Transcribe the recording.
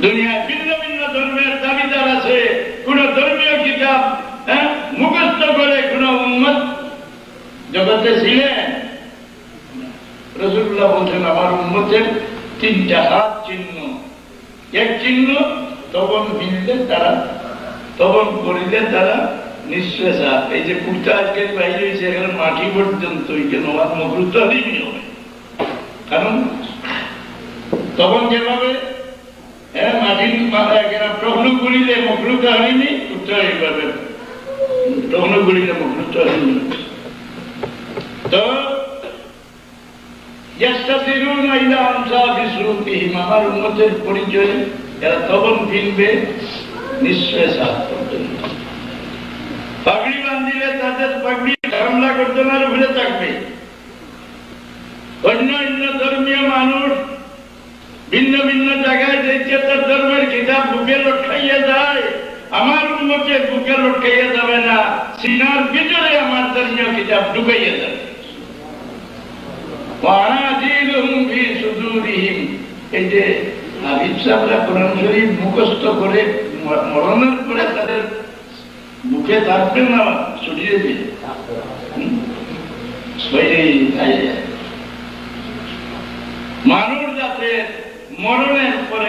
দুনিয়ায় ভিন্ন ভিন্ন ধর্মের দাবিদার আছে, কোন ধর্মীয় কিতাব মুখস্থ করে কোন উম্মত জগতে ছিলেন? রাসূলুল্লাহ বলছেন আমার উম্মতের তিনটা হাত চিহ্ন। এক চিহ্ন তবন মিললে তারা, তবন করিলে তারা নিঃশ্বাসা। এই যে কুর্তা আজকের বাইরে হয়েছে এখানে মাটি পর্যন্ত কেন মকরুত হয়নি হবে, কারণ তখন যেভাবে মাটির প্রহ্ন করিলে মকরুত হয়নি, কুর্তা এইভাবে প্রহ্ন করিলে মকরুত হয়নি। তো আমার উন্নতের পরিচয় এরা তখন কিনবে নিঃশ্বাসা পর্যন্ত। পাগড়ি বাঁধিলে তাদের পাগড়ি হামলা করতে না ঘুরে থাকবে। অন্য অন্য ধর্মীয় মানুষ ভিন্ন ভিন্ন জায়গায় দেখছে তার ধর্মের কিতাব বুকে লটকাইয়া যায়, আমার উন্মতের বুকে লটকাইয়া যাবে না, সিনার ভিতরে আমার ধর্মীয় কিতাব ঢুকাইয়া যাবে। এই যে হাফিজ সাহেবরা কোরআন শরীফ মুখস্থ করে মরণের পরে তাদের মুখে থাকবে না, ছড়িয়ে দিয়ে মানুষ যাতে মরণের পরে